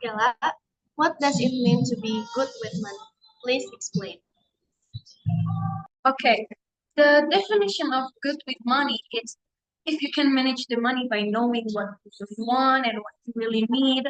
Akela, what does it mean to be good with money? Please explain. Okay, the definition of good with money is if you can manage the money by knowing what you want and what you really need,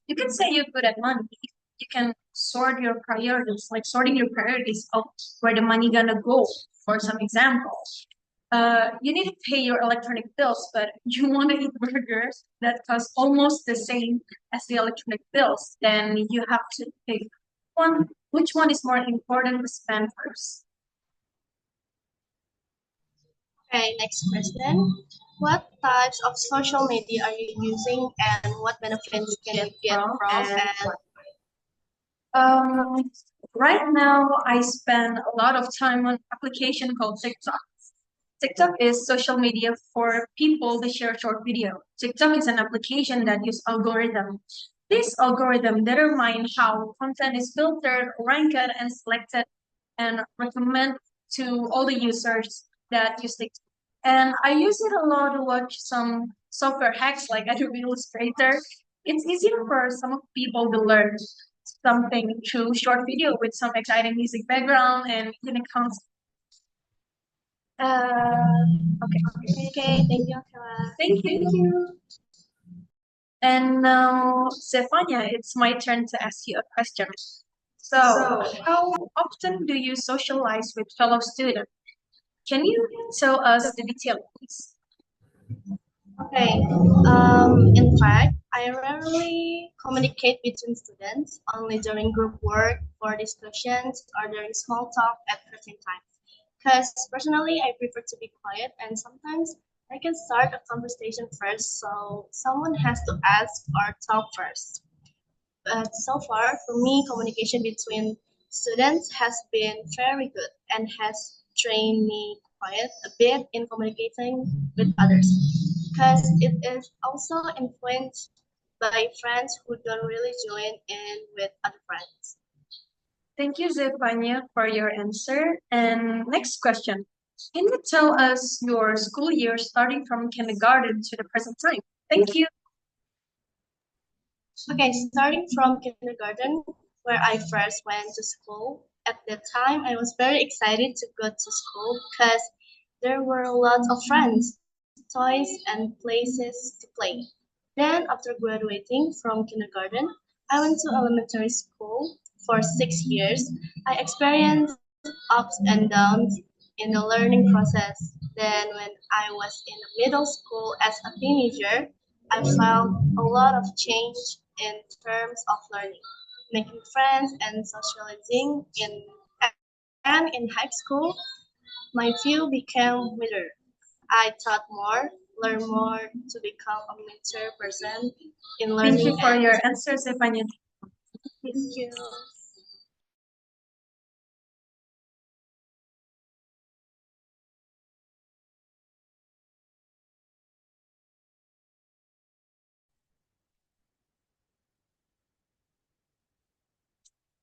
you can say you're good at money. If you can sort your priorities, like sorting your priorities of where the money gonna go. For some example, you need to pay your electronic bills, but you want to eat burgers that cost almost the same as the electronic bills, then you have to pick one. Which one is more important to spend first? Okay, next question. What types of social media are you using and what benefits can you get from and Um, right now, I spend a lot of time on application called TikTok. TikTok is social media for people to share short video. TikTok is an application that uses algorithm. This algorithm determines how content is filtered, ranked, and selected, and recommend to all the users that use TikTok. And I use it a lot to watch some software hacks like Adobe Illustrator. It's easier for some people to learn something through short video with some exciting music background and unique concept. Okay. okay, thank you, Akela. Thank you. And now, Stefania, it's my turn to ask you a question. So, how often do you socialize with fellow students? Can you tell us the details, please? Okay, in fact, I rarely communicate between students, only during group work, for discussions, or during small talk at certain times. Because personally, I prefer to be quiet, and sometimes I can start a conversation first, so someone has to ask or talk first. But so far, for me, communication between students has been very good and has trained me quite a bit in communicating with others. Because it is also influenced by friends who don't really join in with other friends. Thank you, Stefania, for your answer. And next question. Can you tell us your school year starting from kindergarten to the present time? Thank you. Okay, starting from kindergarten, where I first went to school, at that time I was very excited to go to school because there were lots of friends, toys, and places to play. Then, after graduating from kindergarten, I went to elementary school for 6 years. I experienced ups and downs in the learning process. Then, when I was in middle school as a teenager, I felt a lot of change in terms of learning, making friends and socializing in high school. My view became wider. I thought more, learn more to become a mature person in Thank learning you for and your answer, Stefania. thank you.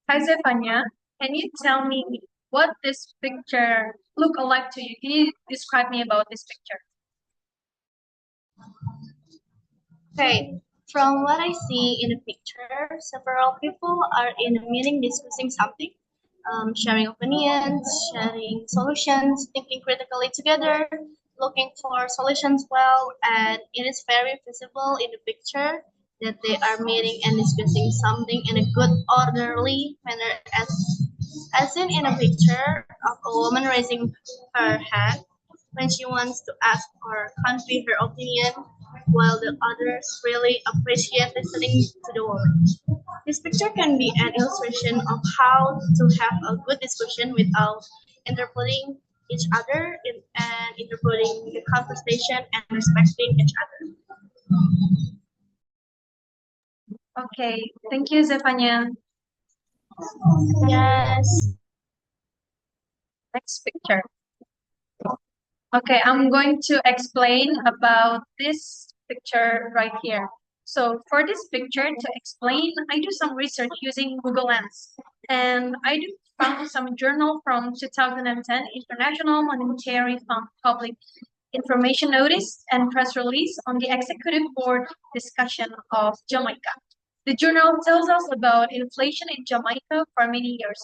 Hi, Stefania. Can you tell me what this picture look alike to you? Can you describe me about this picture? Okay, from what I see in the picture, several people are in a meeting discussing something, sharing opinions, sharing solutions, thinking critically together, looking for solutions well, and it is very visible in the picture that they are meeting and discussing something in a good orderly manner as seen in a picture of a woman raising her hand when she wants to ask or convey her opinion, while the others really appreciate listening to the woman. This picture can be an illustration of how to have a good discussion without interrupting each other and interpreting the conversation and respecting each other. Okay, thank you, Stefania. Yes. Next picture. Okay, I'm going to explain about this picture right here. So for this picture to explain, I do some research using Google Lens. And I do found some journal from 2010 International Monetary Fund Public Information Notice and press release on the Executive Board discussion of Jamaica. The journal tells us about inflation in Jamaica for many years.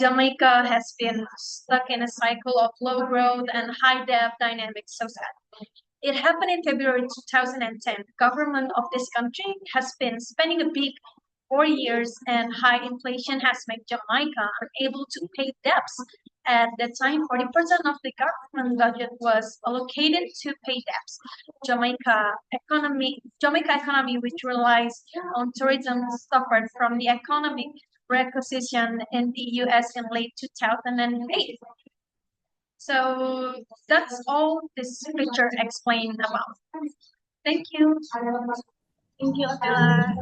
Jamaica has been stuck in a cycle of low growth and high debt dynamics so sad. It happened in February 2010. The government of this country has been spending a big 4 years, and high inflation has made Jamaica unable to pay debts. At that time, 40% of the government budget was allocated to pay debts. Jamaica economy, which relies on tourism, suffered from the economic recession in the U.S. in late 2008. So that's all this picture explained about. Thank you. Thank you, Akela.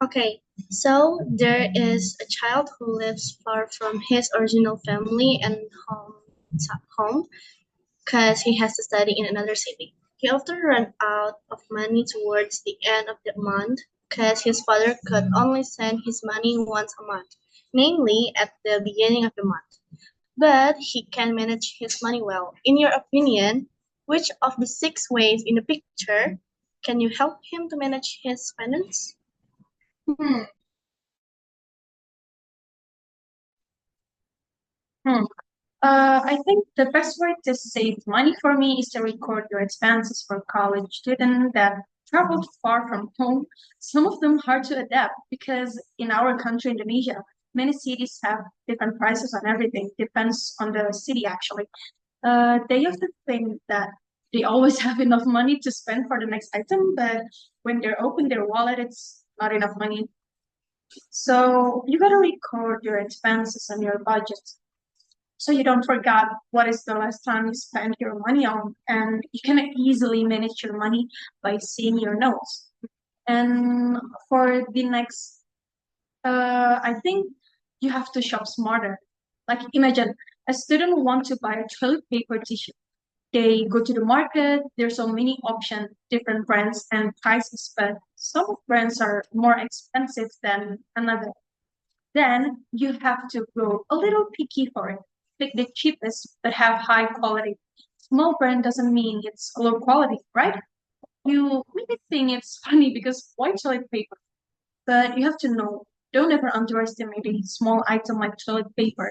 Okay, so there is a child who lives far from his original family and home because he has to study in another city. He often runs out of money towards the end of the month because his father could only send his money once a month, namely at the beginning of the month. But he can manage his money well. In your opinion, which of the six ways in the picture can you help him to manage his finance? Hmm. Hmm. I think the best way to save money for me is to record your expenses for college students that traveled far from home. Some of them hard to adapt because in our country, Indonesia, many cities have different prices on everything. Depends on the city actually. They often think that they always have enough money to spend for the next item, but when they open their wallet, it's not enough money. So you gotta record your expenses and your budget so you don't forget what is the last time you spent your money on, and you can easily manage your money by seeing your notes. And for the next, I think you have to shop smarter. Like imagine a student want to buy a toilet paper tissue. They go to the market. There's so many options, different brands and prices, but some brands are more expensive than another. Then you have to go a little picky for it. Pick the cheapest but have high quality. Small brand doesn't mean it's low quality, right? You maybe think it's funny because white toilet paper, but you have to know, don't ever underestimate a small item like toilet paper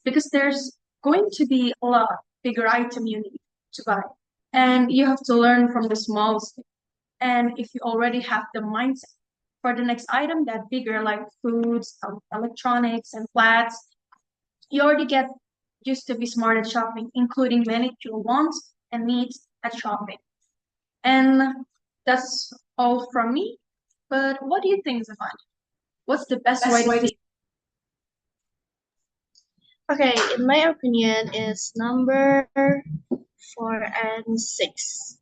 because there's going to be a lot bigger item you need to buy. And you have to learn from the small step. And if you already have the mindset for the next item that bigger like foods, electronics and flats, you already get used to be smart at shopping, including manage your wants and needs at shopping. And that's all from me. But what do you think, Zafan? What's the best way to Okay, in my opinion, is number 4 and 6.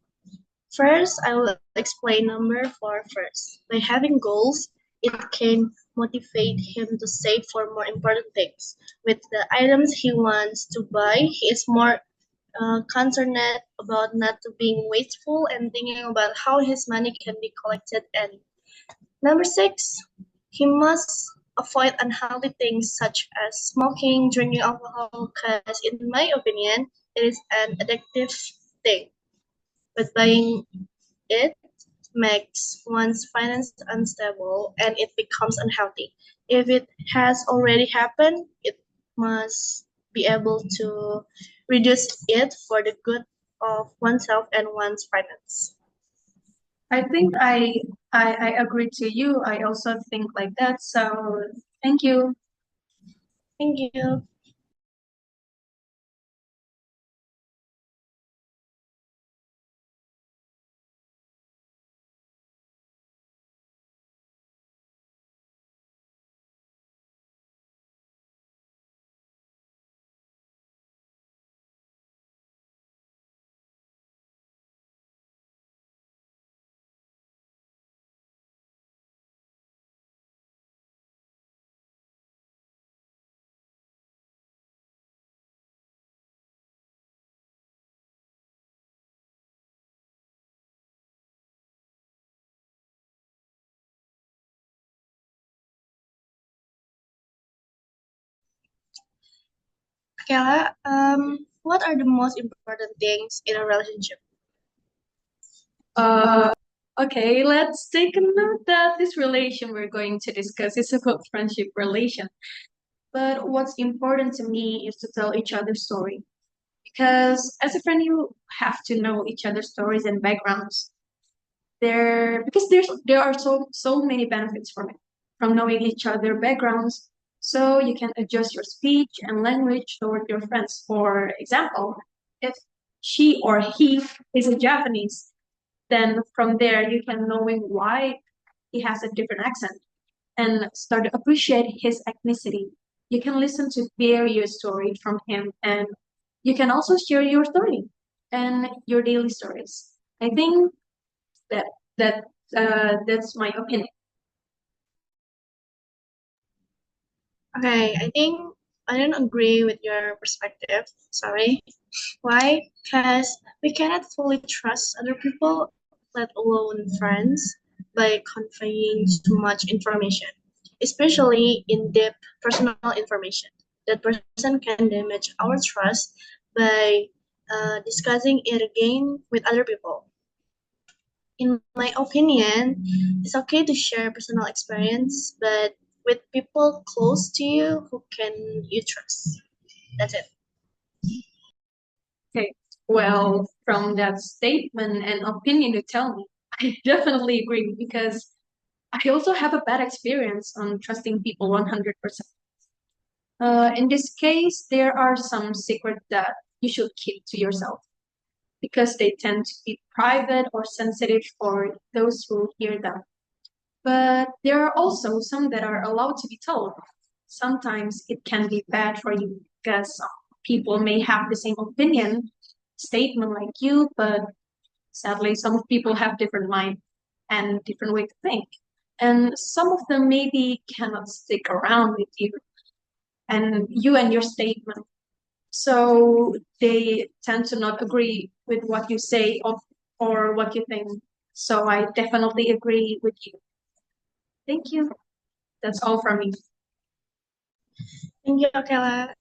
First, I will explain number 4 first. By having goals, it can motivate him to save for more important things. With the items he wants to buy, he is more concerned about not to being wasteful and thinking about how his money can be collected. And number 6, he must avoid unhealthy things such as smoking, drinking alcohol, because in my opinion, it is an addictive thing. But buying it makes one's finance unstable and it becomes unhealthy. If it has already happened, it must be able to reduce it for the good of oneself and one's finance. I think I agree to you. I also think like that. So thank you. Thank you. Akela, what are the most important things in a relationship? Uh, okay, let's take a note that this relation we're going to discuss is about friendship relation. But what's important to me is to tell each other's story. Because as a friend, you have to know each other's stories and backgrounds. Because there are so many benefits from it, from knowing each other backgrounds, so you can adjust your speech and language toward your friends. For example, if she or he is a Japanese, then from there you can knowing why he has a different accent and start to appreciate his ethnicity. You can listen to various stories from him, and you can also share your story and your daily stories. I think that that that's my opinion. Okay, I think I don't agree with your perspective. Sorry. Why? Because we cannot fully trust other people, let alone friends, by conveying too much information, especially in depth personal information. That person can damage our trust by discussing it again with other people. In my opinion, it's okay to share personal experience, but with people close to you who can you trust. That's it. Okay. Well, from that statement and opinion you tell me, I definitely agree because I also have a bad experience on trusting people 100%. In this case, there are some secrets that you should keep to yourself because they tend to be private or sensitive for those who hear them. But there are also some that are allowed to be told. Sometimes it can be bad for you because people may have the same opinion, statement like you, but sadly, some people have different mind and different way to think. And some of them maybe cannot stick around with you and your statement. So they tend to not agree with what you say or what you think. So I definitely agree with you. Thank you. That's all from me. Thank you, Akela.